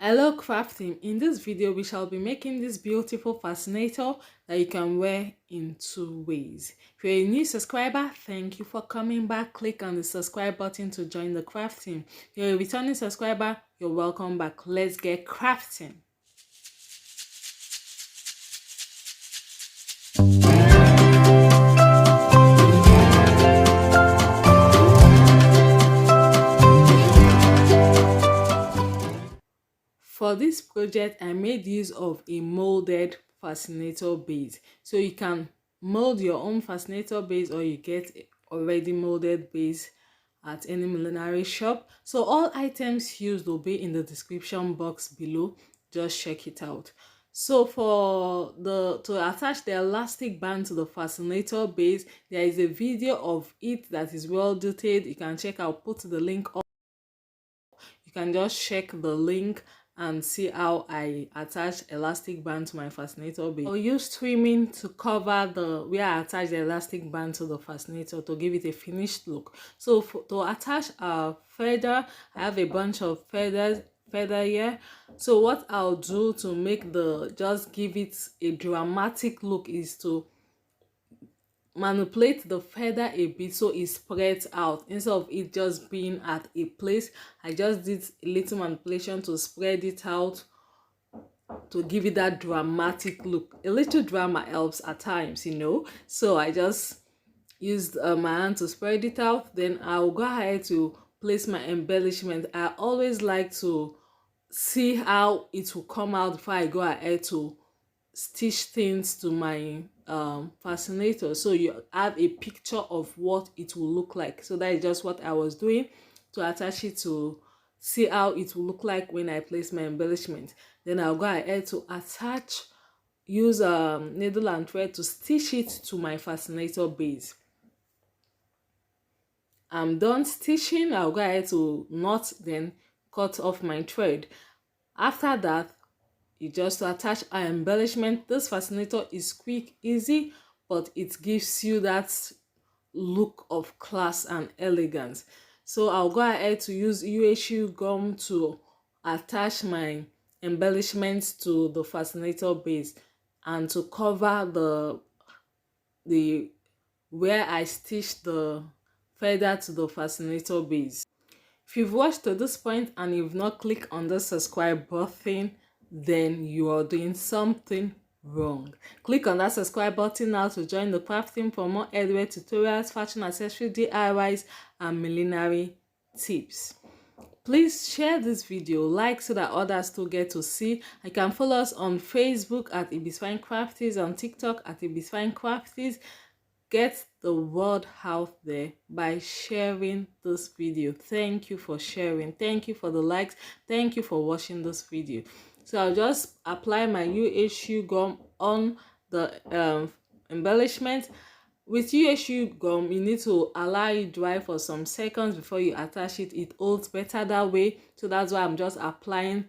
Hello crafting. In this video we shall be making this beautiful fascinator that you can wear in two ways. If you're a new subscriber, thank you for coming back. Click on the subscribe button to join the crafting. If you're a returning subscriber, you're welcome back. Let's get crafting. For this project, I made use of a molded fascinator base. So you can mold your own fascinator base or you get already molded base at any millinery shop. So all items used will be in the description box below. Just check it out. So for to attach the elastic band to the fascinator base, there is a video of it that is well detailed. You can check. I'll put the link up. You can just check the link and see how I attach elastic band to my fascinator base. I'll use trimming to cover the where I attach the elastic band to the fascinator to give it a finished look. So to attach a feather, I have a bunch of feather here. So what I'll do to make just give it a dramatic look is to manipulate the feather a bit so it spreads out instead of it just being at a place. I just did a little manipulation to spread it out to give it that dramatic look. A little drama helps at times, you know. So I just used my hand to spread it out. Then I'll go ahead to place my embellishment. I always like to see how it will come out before I go ahead to stitch things to my fascinator, so you have a picture of what it will look like. So that is just what I was doing to attach it to see how it will look like when I place my embellishment. Then I'll go ahead to use needle and thread to stitch it to my fascinator base. I'm done stitching. I'll go ahead to knot, then cut off my thread. After that, you just attach an embellishment. This fascinator is quick, easy, but it gives you that look of class and elegance. So I'll go ahead to use UHU gum to attach my embellishments to the fascinator base and to cover the where I stitched the feather to the fascinator base. If you've watched to this point and you've not clicked on the subscribe button, then you are doing something wrong. Click on that subscribe button now to join the crafting for more headwear tutorials, fashion accessory DIYs, and millinery tips. Please share this video, like so that others too get to see. You can follow us on Facebook at Ibisfinecrafties, on TikTok at Ibisfinecrafties. Get the word out there by sharing this video. Thank you for sharing. Thank you for the likes. Thank you for watching this video. So I'll just apply my UHU gum on the embellishment. With UHU gum, you need to allow it dry for some seconds before you attach it. It holds better that way. So that's why I'm just applying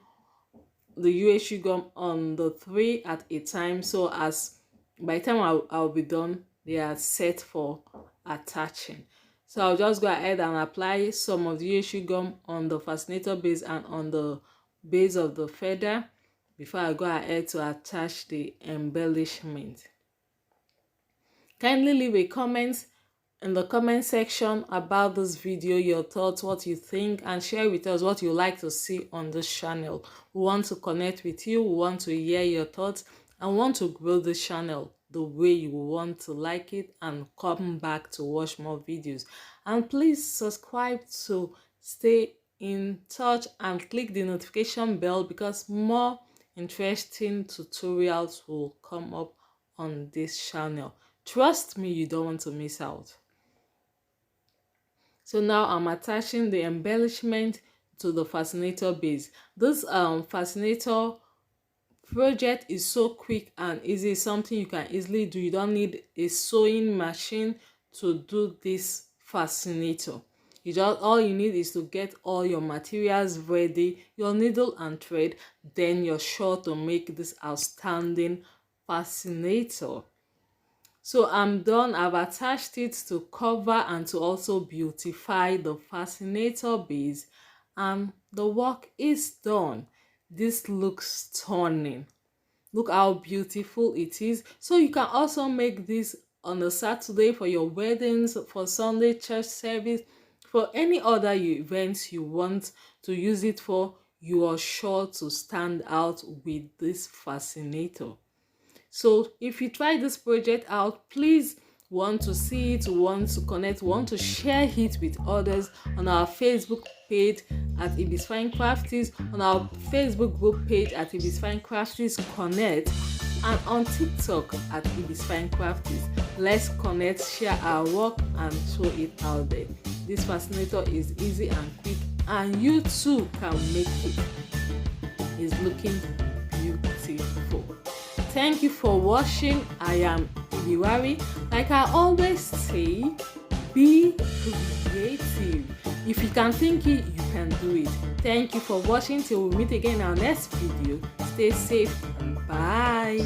the UHU gum on the 3 at a time. So as by the time I'll be done, they are set for attaching. So I'll just go ahead and apply some of the UHU gum on the fascinator base and on the base of the feather before I go ahead to attach the embellishment. Kindly leave a comment in the comment section about this video, your thoughts, what you think, and share with us what you like to see on this channel. We want to connect with you, we want to hear your thoughts, and want to grow this channel the way you want to like it and come back to watch more videos. And please subscribe to stay in touch and click the notification bell because more interesting tutorials will come up on this channel. Trust me, you don't want to miss out. So now I'm attaching the embellishment to the fascinator base. This fascinator project is so quick and easy, something you can easily do. You don't need a sewing machine to do this fascinator. All you need is to get all your materials ready, your needle and thread, then you're sure to make this outstanding fascinator. So I'm done. I've attached it to cover and to also beautify the fascinator base, and the work is done. this looks stunning. Look how beautiful it is. So you can also make this on a Saturday for your weddings, for Sunday church service, for any other events you want to use it for. You are sure to stand out with this fascinator. So if you try this project out, please want to see it, want to connect, want to share it with others on our Facebook page at Ibis Fine Crafties, on our Facebook group page at Ibis Fine Crafties Connect, and on TikTok at Ibis Fine Crafties. Let's connect, share our work, and show it out there. This fascinator is easy and quick, and you too can make it. It's looking beautiful. Thank you for watching. I am Ibiwari. Like I always say, be creative. If you can think it, you can do it. Thank you for watching. Till we meet again in our next video. Stay safe and bye.